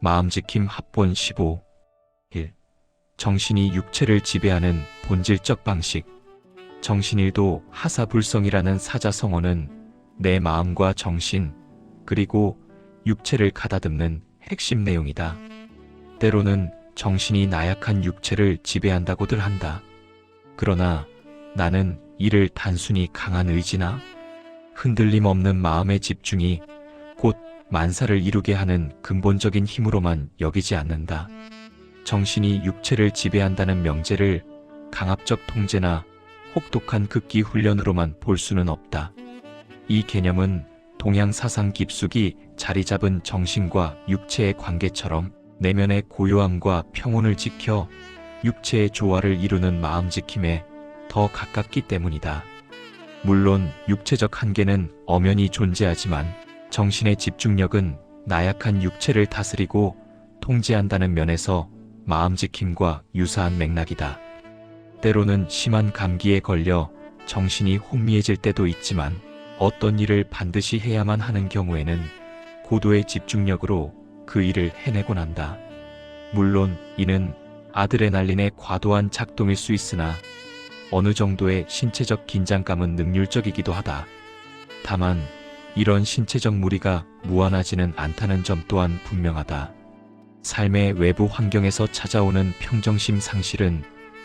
마음지킴 합본 15. 1. 정신이 육체를 지배하는 본질적 방식. 정신일도 하사불성이라는 사자성어는 내 마음과 정신, 그리고 육체를 가다듬는 핵심 내용이다. 때로는 정신이 나약한 육체를 지배한다고들 한다. 그러나 나는 이를 단순히 강한 의지나 흔들림 없는 마음의 집중이 곧 만사를 이루게 하는 근본적인 힘으로만 여기지 않는다. 정신이 육체를 지배한다는 명제를 강압적 통제나 혹독한 극기 훈련으로만 볼 수는 없다. 이 개념은 동양 사상 깊숙이 자리 잡은 정신과 육체의 관계처럼 내면의 고요함과 평온을 지켜 육체의 조화를 이루는 마음지킴에 더 가깝기 때문이다. 물론 육체적 한계는 엄연히 존재하지만 정신의 집중력은 나약한 육체를 다스리고 통제한다는 면에서 마음지킴과 유사한 맥락이다. 때로는 심한 감기에 걸려 정신이 혼미해질 때도 있지만 어떤 일을 반드시 해야만 하는 경우에는 고도의 집중력으로 그 일을 해내곤 한다. 물론 이는 아드레날린의 과도한 작동일 수 있으나 어느 정도의 신체적 긴장감은 능률적이기도 하다. 다만 이런 신체적 무리가 무한하지는 않다는 점 또한 분명하다. 삶의 외부 환경에서 찾아오는 평정심 상실은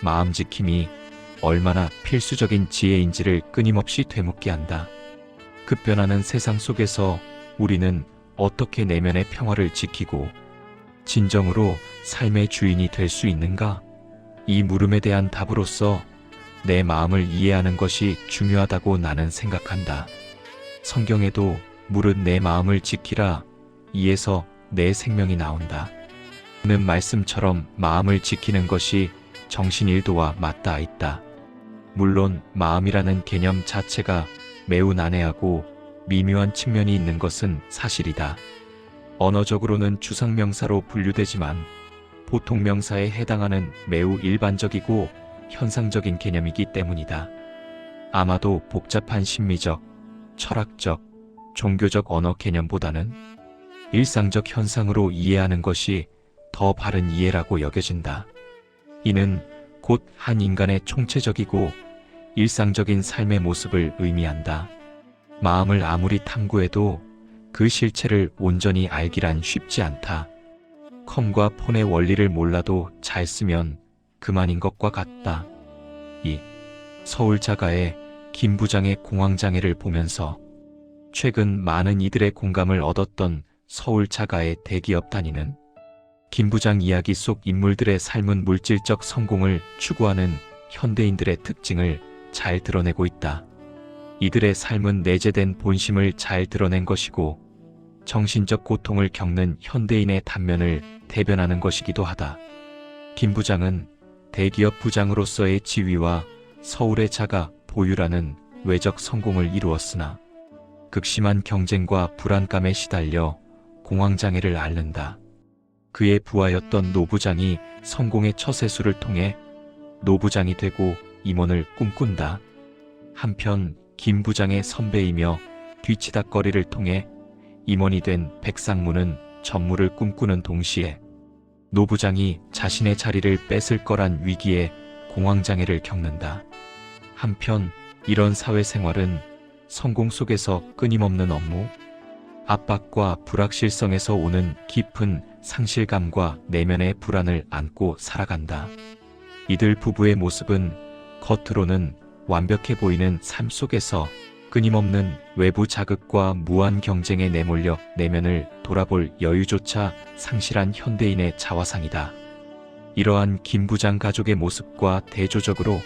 마음지킴이 얼마나 필수적인 지혜인지를 끊임없이 되묻게 한다. 급변하는 세상 속에서 우리는 어떻게 내면의 평화를 지키고 진정으로 삶의 주인이 될 수 있는가? 이 물음에 대한 답으로서 내 마음을 이해하는 것이 중요하다고 나는 생각한다. 성경에도 무릇 내 마음을 지키라 이에서 내 생명이 나온다. 는 말씀처럼 마음을 지키는 것이 정신일도와 맞닿아 있다. 물론 마음이라는 개념 자체가 매우 난해하고 미묘한 측면이 있는 것은 사실이다. 언어적으로는 주상명사로 분류되지만 보통 명사에 해당하는 매우 일반적이고 현상적인 개념이기 때문이다. 아마도 복잡한 심리적, 철학적, 종교적 언어 개념보다는 일상적 현상으로 이해하는 것이 더 바른 이해라고 여겨진다. 이는 곧 한 인간의 총체적이고 일상적인 삶의 모습을 의미한다. 마음을 아무리 탐구해도 그 실체를 온전히 알기란 쉽지 않다. 컴과 폰의 원리를 몰라도 잘 쓰면 그만인 것과 같다. 2. 서울 자가의 김 부장의 공황장애를 보면서 최근 많은 이들의 공감을 얻었던 서울 자가의 대기업 다니는 김 부장 이야기 속 인물들의 삶은 물질적 성공을 추구하는 현대인들의 특징을 잘 드러내고 있다. 이들의 삶은 내재된 본심을 잘 드러낸 것이고 정신적 고통을 겪는 현대인의 단면을 대변하는 것이기도 하다. 김 부장은 대기업 부장으로서의 지위와 서울의 자가 보유라는 외적 성공을 이루었으나 극심한 경쟁과 불안감에 시달려 공황장애를 앓는다. 그의 부하였던 노 부장이 성공의 처세술을 통해 노 부장이 되고 임원을 꿈꾼다. 한편 김 부장의 선배이며 뒤치다꺼리를 통해 임원이 된 백상무는 전무를 꿈꾸는 동시에 노 부장이 자신의 자리를 뺏을 거란 위기에 공황장애를 겪는다. 한편 이런 사회생활은 성공 속에서 끊임없는 업무, 압박과 불확실성에서 오는 깊은 상실감과 내면의 불안을 안고 살아간다. 이들 부부의 모습은 겉으로는 완벽해 보이는 삶 속에서 끊임없는 외부 자극과 무한 경쟁에 내몰려 내면을 돌아볼 여유조차 상실한 현대인의 자화상이다. 이러한 김 부장 가족의 모습과 대조적으로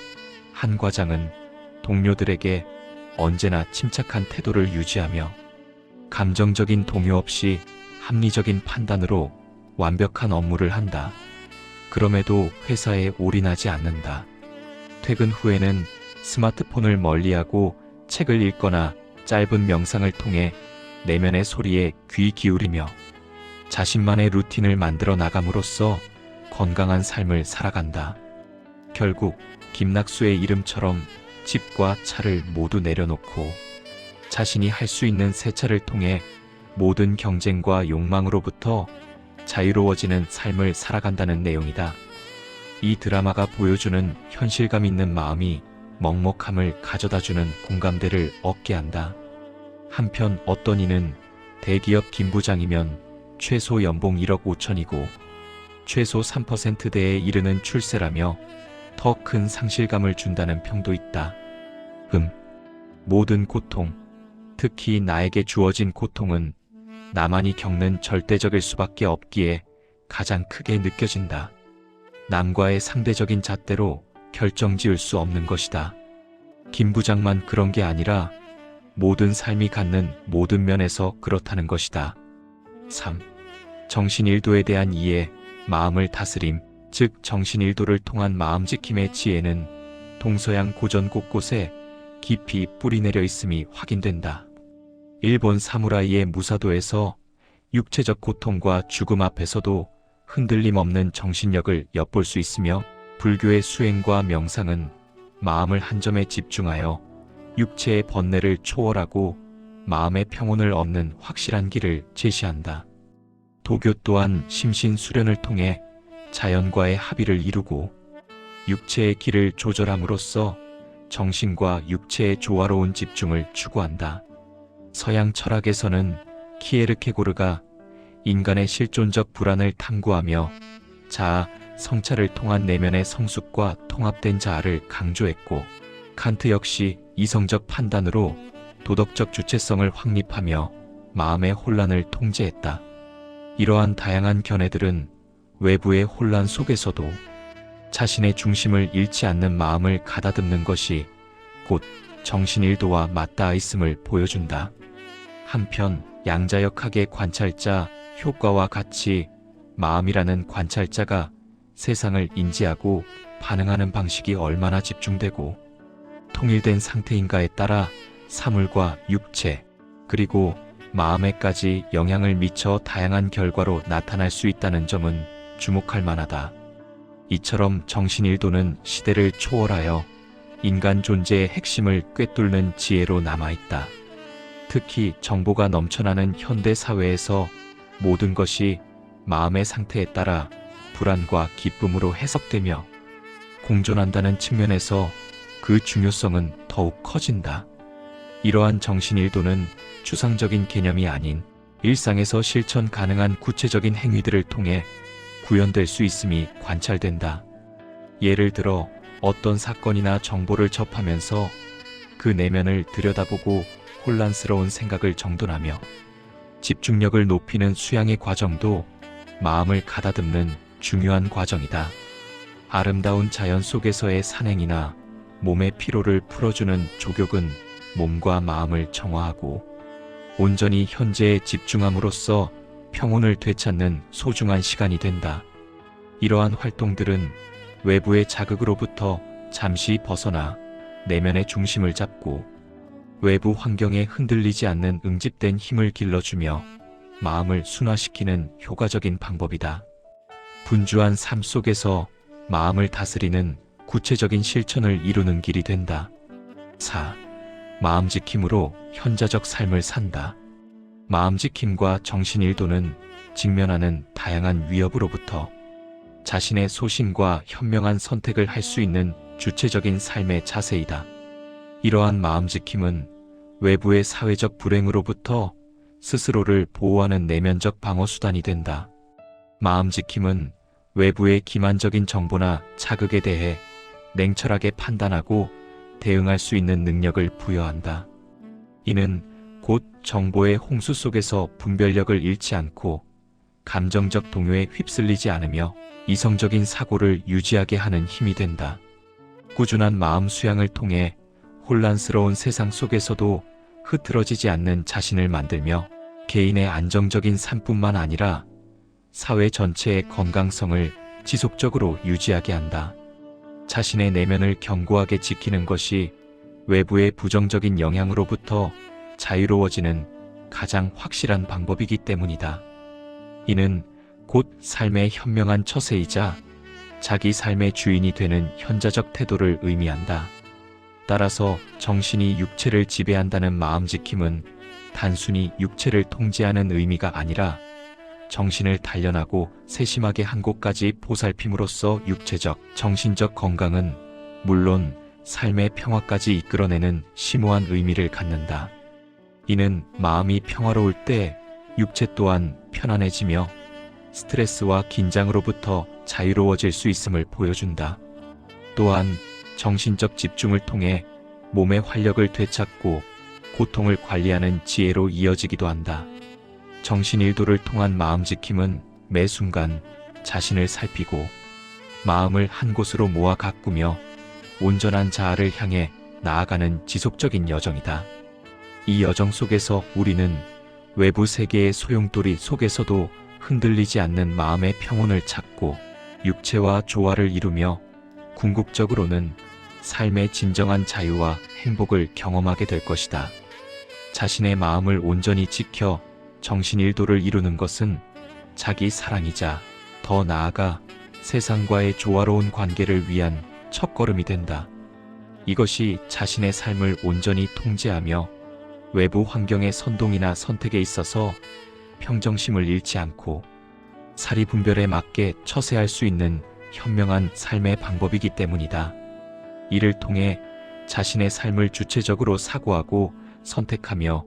한 과장은 동료들에게 언제나 침착한 태도를 유지하며 감정적인 동요 없이 합리적인 판단으로 완벽한 업무를 한다. 그럼에도 회사에 올인하지 않는다. 퇴근 후에는 스마트폰을 멀리하고 책을 읽거나 짧은 명상을 통해 내면의 소리에 귀 기울이며 자신만의 루틴을 만들어 나감으로써 건강한 삶을 살아간다. 결국 김낙수의 이름처럼 집과 차를 모두 내려놓고 자신이 할 수 있는 세차를 통해 모든 경쟁과 욕망으로부터 자유로워지는 삶을 살아간다는 내용이다. 이 드라마가 보여주는 현실감 있는 마음이 먹먹함을 가져다주는 공감대를 얻게 한다. 한편 어떤 이는 대기업 김부장이면 최소 연봉 1억 5천이고 최소 3%대에 이르는 출세라며 더 큰 상실감을 준다는 평도 있다. 모든 고통, 특히 나에게 주어진 고통은 나만이 겪는 절대적일 수밖에 없기에 가장 크게 느껴진다. 남과의 상대적인 잣대로 결정지을 수 없는 것이다. 김 부장만 그런 게 아니라 모든 삶이 갖는 모든 면에서 그렇다는 것이다. 3. 정신일도에 대한 이해, 마음을 다스림, 즉 정신일도를 통한 마음지킴의 지혜는 동서양 고전 곳곳에 깊이 뿌리내려 있음이 확인된다. 일본 사무라이의 무사도에서 육체적 고통과 죽음 앞에서도 흔들림 없는 정신력을 엿볼 수 있으며 불교의 수행과 명상은 마음을 한 점에 집중하여 육체의 번뇌를 초월하고 마음의 평온을 얻는 확실한 길을 제시한다. 도교 또한 심신수련을 통해 자연과의 합의를 이루고 육체의 길을 조절함으로써 정신과 육체의 조화로운 집중을 추구한다. 서양 철학에서는 키에르케고르가 인간의 실존적 불안을 탐구하며 자아, 성찰을 통한 내면의 성숙과 통합된 자아를 강조했고, 칸트 역시 이성적 판단으로 도덕적 주체성을 확립하며 마음의 혼란을 통제했다. 이러한 다양한 견해들은 외부의 혼란 속에서도 자신의 중심을 잃지 않는 마음을 가다듬는 것이 곧 정신일도와 맞닿아 있음을 보여준다. 한편 양자역학의 관찰자 효과와 같이 마음이라는 관찰자가 세상을 인지하고 반응하는 방식이 얼마나 집중되고 통일된 상태인가에 따라 사물과 육체, 그리고 마음에까지 영향을 미쳐 다양한 결과로 나타날 수 있다는 점은 주목할 만하다. 이처럼 정신일도는 시대를 초월하여 인간 존재의 핵심을 꿰뚫는 지혜로 남아있다. 특히 정보가 넘쳐나는 현대 사회에서 모든 것이 마음의 상태에 따라 불안과 기쁨으로 해석되며 공존한다는 측면에서 그 중요성은 더욱 커진다. 이러한 정신일도는 추상적인 개념이 아닌 일상에서 실천 가능한 구체적인 행위들을 통해 구현될 수 있음이 관찰된다. 예를 들어 어떤 사건이나 정보를 접하면서 그 내면을 들여다보고 혼란스러운 생각을 정돈하며 집중력을 높이는 수양의 과정도 마음을 가다듬는 중요한 과정이다. 아름다운 자연 속에서의 산행이나 몸의 피로를 풀어주는 족욕은 몸과 마음을 정화하고 온전히 현재에 집중함으로써 평온을 되찾는 소중한 시간이 된다. 이러한 활동들은 외부의 자극으로부터 잠시 벗어나 내면의 중심을 잡고 외부 환경에 흔들리지 않는 응집된 힘을 길러주며 마음을 순화시키는 효과적인 방법이다. 분주한 삶 속에서 마음을 다스리는 구체적인 실천을 이루는 길이 된다. 4. 마음지킴으로 현자적 삶을 산다. 마음지킴과 정신일도는 직면하는 다양한 위협으로부터 자신의 소신과 현명한 선택을 할 수 있는 주체적인 삶의 자세이다. 이러한 마음지킴은 외부의 사회적 불행으로부터 스스로를 보호하는 내면적 방어수단이 된다. 마음지킴은 외부의 기만적인 정보나 자극에 대해 냉철하게 판단하고 대응할 수 있는 능력을 부여한다. 이는 곧 정보의 홍수 속에서 분별력을 잃지 않고 감정적 동요에 휩쓸리지 않으며 이성적인 사고를 유지하게 하는 힘이 된다. 꾸준한 마음 수양을 통해 혼란스러운 세상 속에서도 흐트러지지 않는 자신을 만들며 개인의 안정적인 삶뿐만 아니라 사회 전체의 건강성을 지속적으로 유지하게 한다. 자신의 내면을 견고하게 지키는 것이 외부의 부정적인 영향으로부터 자유로워지는 가장 확실한 방법이기 때문이다. 이는 곧 삶의 현명한 처세이자 자기 삶의 주인이 되는 현자적 태도를 의미한다. 따라서 정신이 육체를 지배한다는 마음지킴은 단순히 육체를 통제하는 의미가 아니라 정신을 단련하고 세심하게 한 곳까지 보살핌으로써 육체적, 정신적 건강은 물론 삶의 평화까지 이끌어내는 심오한 의미를 갖는다. 이는 마음이 평화로울 때 육체 또한 편안해지며 스트레스와 긴장으로부터 자유로워질 수 있음을 보여준다. 또한 정신적 집중을 통해 몸의 활력을 되찾고 고통을 관리하는 지혜로 이어지기도 한다. 정신일도를 통한 마음지킴은 매 순간 자신을 살피고 마음을 한 곳으로 모아 가꾸며 온전한 자아를 향해 나아가는 지속적인 여정이다. 이 여정 속에서 우리는 외부 세계의 소용돌이 속에서도 흔들리지 않는 마음의 평온을 찾고 육체와 조화를 이루며 궁극적으로는 삶의 진정한 자유와 행복을 경험하게 될 것이다. 자신의 마음을 온전히 지켜 정신일도를 이루는 것은 자기 사랑이자 더 나아가 세상과의 조화로운 관계를 위한 첫걸음이 된다. 이것이 자신의 삶을 온전히 통제하며 외부 환경의 선동이나 선택에 있어서 평정심을 잃지 않고 사리분별에 맞게 처세할 수 있는 현명한 삶의 방법이기 때문이다. 이를 통해 자신의 삶을 주체적으로 사고하고 선택하며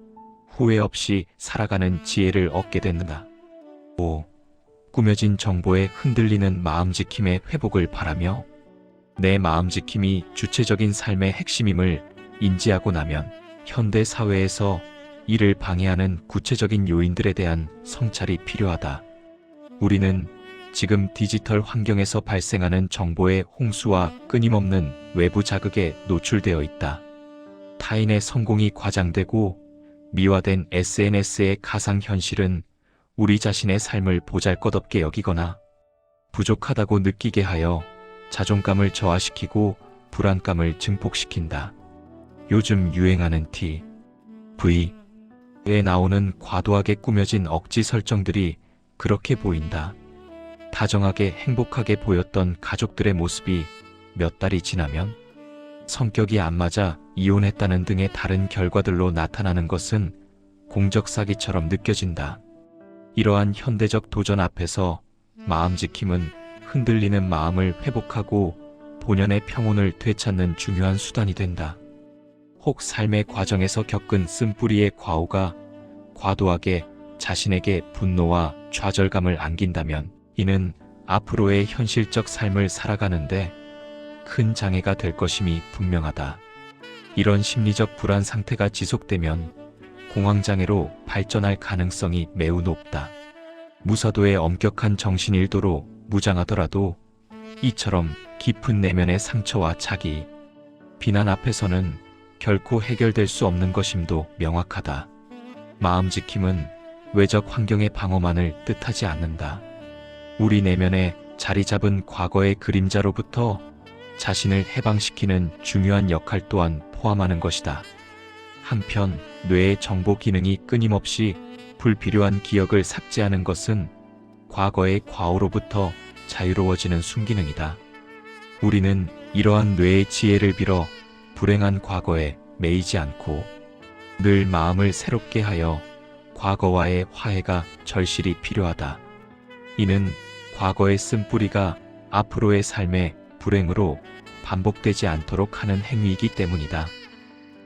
후회 없이 살아가는 지혜를 얻게 된다. 5. 꾸며진 정보에 흔들리는 마음지킴의 회복을 바라며 내 마음지킴이 주체적인 삶의 핵심임을 인지하고 나면 현대 사회에서 이를 방해하는 구체적인 요인들에 대한 성찰이 필요하다. 우리는 지금 디지털 환경에서 발생하는 정보의 홍수와 끊임없는 외부 자극에 노출되어 있다. 타인의 성공이 과장되고 미화된 SNS의 가상현실은 우리 자신의 삶을 보잘것없게 여기거나 부족하다고 느끼게 하여 자존감을 저하시키고 불안감을 증폭시킨다. 요즘 유행하는 TV에 나오는 과도하게 꾸며진 억지 설정들이 그렇게 보인다. 다정하게 행복하게 보였던 가족들의 모습이 몇 달이 지나면 성격이 안 맞아 이혼했다는 등의 다른 결과들로 나타나는 것은 공적 사기처럼 느껴진다. 이러한 현대적 도전 앞에서 마음지킴은 흔들리는 마음을 회복하고 본연의 평온을 되찾는 중요한 수단이 된다. 혹 삶의 과정에서 겪은 쓴뿌리의 과오가 과도하게 자신에게 분노와 좌절감을 안긴다면 이는 앞으로의 현실적 삶을 살아가는데 큰 장애가 될 것임이 분명하다. 이런 심리적 불안 상태가 지속되면 공황장애로 발전할 가능성이 매우 높다. 무사도의 엄격한 정신일도로 무장하더라도 이처럼 깊은 내면의 상처와 자기 비난 앞에서는 결코 해결될 수 없는 것임도 명확하다. 마음지킴은 외적 환경의 방어만을 뜻하지 않는다. 우리 내면에 자리 잡은 과거의 그림자로부터 자신을 해방시키는 중요한 역할 또한 포함하는 것이다. 한편 뇌의 정보 기능이 끊임없이 불필요한 기억을 삭제하는 것은 과거의 과오로부터 자유로워지는 순기능이다. 우리는 이러한 뇌의 지혜를 빌어 불행한 과거에 매이지 않고 늘 마음을 새롭게 하여 과거와의 화해가 절실히 필요하다. 이는 과거의 쓴뿌리가 앞으로의 삶의 불행으로 반복되지 않도록 하는 행위이기 때문이다.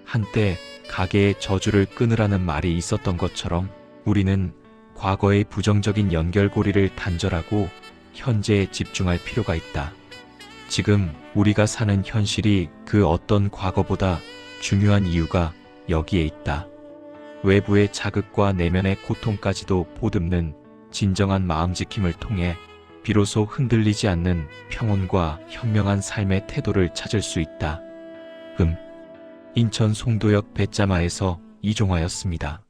한때 가게의 저주를 끊으라는 말이 있었던 것처럼 우리는 과거의 부정적인 연결고리를 단절하고 현재에 집중할 필요가 있다. 지금 우리가 사는 현실이 그 어떤 과거보다 중요한 이유가 여기에 있다. 외부의 자극과 내면의 고통까지도 보듬는 진정한 마음지킴을 통해 비로소 흔들리지 않는 평온과 현명한 삶의 태도를 찾을 수 있다. 인천 송도역 배짜마에서 이종화였습니다.